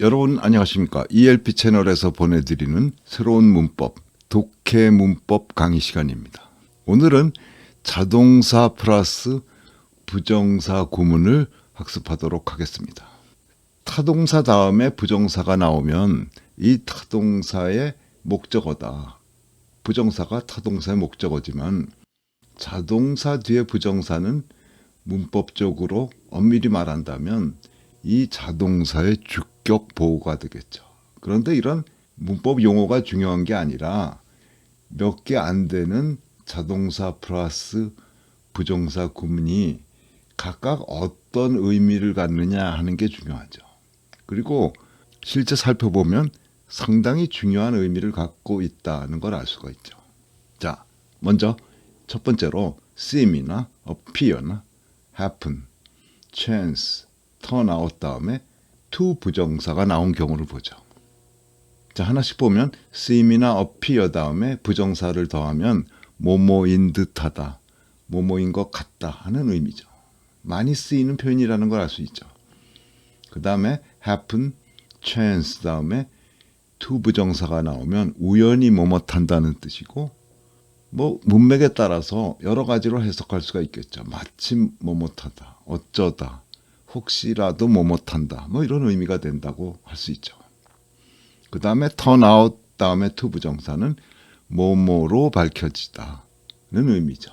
여러분 안녕하십니까? ELP 채널에서 보내드리는 새로운 문법, 독해 문법 강의 시간입니다. 오늘은 자동사 플러스 부정사 구문을 학습하도록 하겠습니다. 타동사 다음에 부정사가 나오면 이 타동사의 목적어다. 부정사가 타동사의 목적어지만 자동사 뒤에 부정사는 문법적으로 엄밀히 말한다면 이 자동사의 주격 보호가 되겠죠. 그런데 이런 문법 용어가 중요한 게 아니라 몇 개 안 되는 자동사 플러스 부정사 구문이 각각 어떤 의미를 갖느냐 하는 게 중요하죠. 그리고 실제 살펴보면 상당히 중요한 의미를 갖고 있다는 걸 알 수가 있죠. 자, 먼저 첫 번째로 seem이나 appear나 happen, chance, turn out 다음에 to 부정사가 나온 경우를 보죠. 자, 하나씩 보면 seem이나 appear 다음에 부정사를 더하면 뭐뭐인 듯하다, 뭐뭐인 것 같다 하는 의미죠. 많이 쓰이는 표현이라는 걸 알 수 있죠. 그 다음에 happen, chance 다음에 to 부정사가 나오면 우연히 뭐뭇한다는 뜻이고 문맥에 따라서 여러 가지로 해석할 수가 있겠죠. 마침 뭐뭇하다, 어쩌다, 혹시라도 뭐뭇한다 이런 의미가 된다고 할 수 있죠. 그 다음에 turn out 다음에 to 부정사는 뭐뭐로 밝혀지다는 의미죠.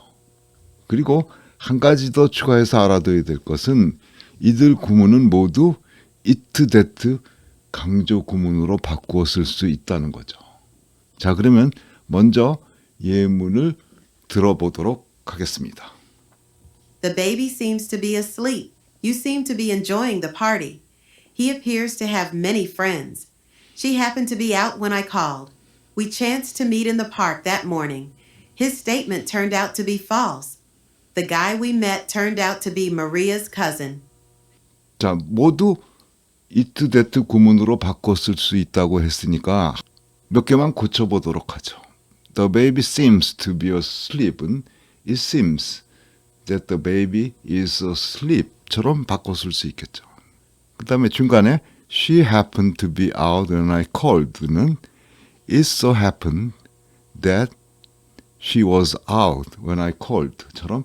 그리고 한 가지 더 추가해서 알아둬야 될 것은 이들 구문은 모두 it, that 강조 구문으로 바꾸어 쓸 수 있다는 거죠. 자, 그러면 먼저 예문을 들어보도록 하겠습니다. The baby seems to be asleep. You seem to be enjoying the party. He appears to have many friends. She happened to be out when I called. We chanced to meet in the park that morning. His statement turned out to be false. The guy we met turned out to be Maria's cousin. 자, 모두 it, that 구문으로 바꿔 쓸 수 있다고 했으니까 몇 개만 고쳐보도록 하죠. The baby seems to be asleep은 it seems that the baby is asleep처럼 바꿔 쓸 수 있겠죠. 그 다음에 중간에 she happened to be out when I called는 it so happened that she was out when I called처럼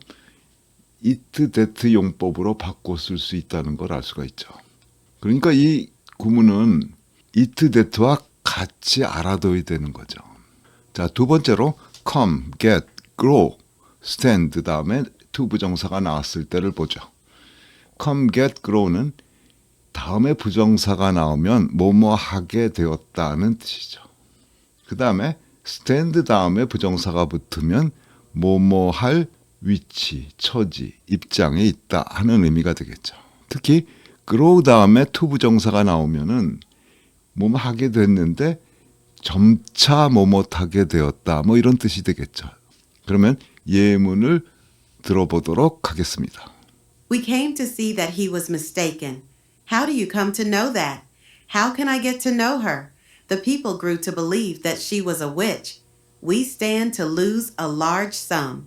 it, that 용법으로 바꿔 쓸 수 있다는 걸 알 수가 있죠. 그러니까 이 구문은 it, that와 같이 알아둬야 되는 거죠. 자, 두 번째로 come, get, grow, stand 다음에 to 부정사가 나왔을 때를 보죠. come, get, grow는 다음에 부정사가 나오면 뭐뭐 하게 되었다는 뜻이죠. 그 다음에 stand 다음에 부정사가 붙으면 뭐뭐 할 위치, 처지, 입장에 있다 하는 의미가 되겠죠. 특히 grow 다음에 to 부정사가 나오면은 뭐뭐 하게 됐는데 점차 뭐뭇하게 되었다 이런 뜻이 되겠죠. 그러면 예문을 들어보도록 하겠습니다. We came to see that he was mistaken. How do you come to know that? How can I get to know her? The people grew to believe that she was a witch. We stand to lose a large sum.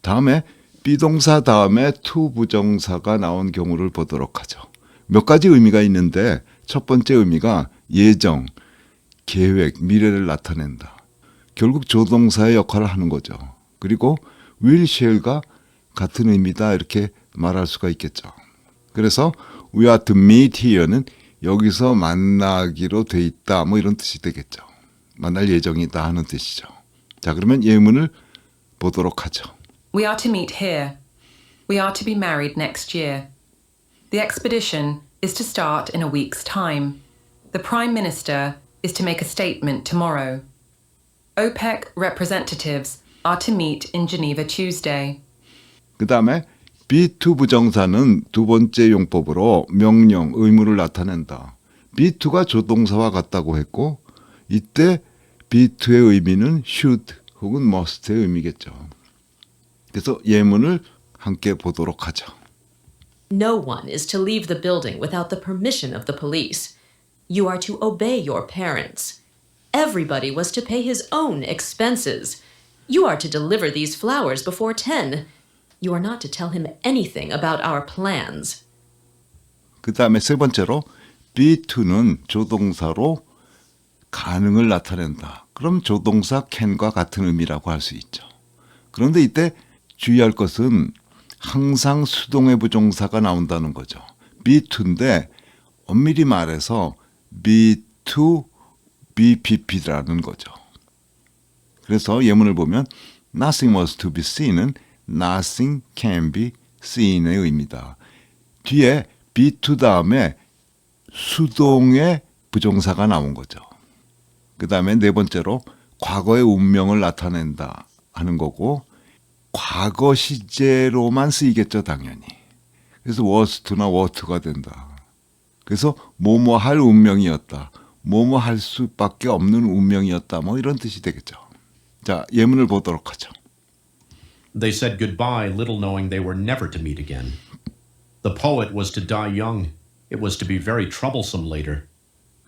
다음에 비동사 다음에 to 부정사가 나온 경우를 보도록 하죠. 몇 가지 의미가 있는데 첫 번째 의미가 예정, 계획, 미래를 나타낸다. 결국 조동사의 역할을 하는 거죠. 그리고 will, shall가 같은 의미다 이렇게 말할 수가 있겠죠. 그래서 we are to meet here는 여기서 만나기로 돼 있다 이런 뜻이 되겠죠. 만날 예정이다 하는 뜻이죠. 자, 그러면 예문을 보도록 하죠. We are to meet here. We are to be married next year. The expedition is to start in a week's time. The Prime Minister is to make a statement tomorrow. OPEC representatives are to meet in Geneva Tuesday. 그 다음에 be to 부정사는 두 번째 용법으로 명령, 의무를 나타낸다. be to가 조동사와 같다고 했고 이때 be to의 의미는 should 혹은 must의 의미겠죠. 그래서 예문을 함께 보도록 하죠. No one is to leave the building without the permission of the police. You are to obey your parents. Everybody was to pay his own expenses. You are to deliver these flowers before 10. You are not to tell him anything about our plans. 그 다음에 세 번째로 be to는 조동사로 가능을 나타낸다. 그럼 조동사 can과 같은 의미라고 할 수 있죠. 그런데 이때 주의할 것은 항상 수동의 부정사가 나온다는 거죠. be to인데 엄밀히 말해서 be to BPP라는 거죠. 그래서 예문을 보면 nothing was to be seen은 nothing can be seen의 의미다. 뒤에 be to 다음에 수동의 부정사가 나온 거죠. 그 다음에 네 번째로 과거의 운명을 나타낸다 하는 거고 과거 시제로만 쓰이겠죠, 당연히. 그래서 was to나 were to가 된다. 그래서 뭐뭐 할 운명이었다. 뭐뭐 할 수밖에 없는 운명이었다. 뭐 이런 뜻이 되겠죠. 자, 예문을 보도록 하죠. They said goodbye, little knowing they were never to meet again. The poet was to die young. It was to be very troublesome later.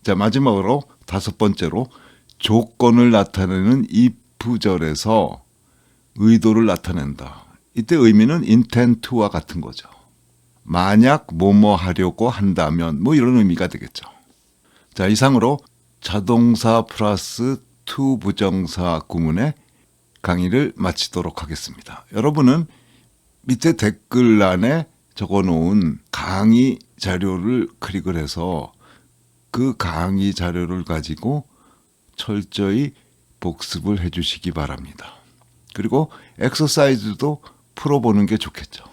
자, 마지막으로 다섯 번째로 조건을 나타내는 if절에서 의도를 나타낸다. 이때 의미는 intend to와 같은 거죠. 만약 뭐뭐 하려고 한다면 뭐 이런 의미가 되겠죠. 자, 이상으로 자동사 플러스 to 부정사 구문의 강의를 마치도록 하겠습니다. 여러분은 밑에 댓글란에 적어놓은 강의 자료를 클릭을 해서 그 강의 자료를 가지고 철저히 복습을 해주시기 바랍니다. 그리고 엑서사이즈도 풀어보는 게 좋겠죠.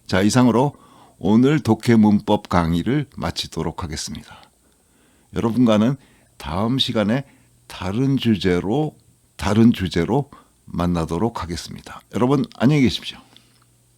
자, 이상으로 오늘 독해 문법 강의를 마치도록 하겠습니다. 여러분과는 다음 시간에 다른 주제로 만나도록 하겠습니다. 여러분 안녕히 계십시오.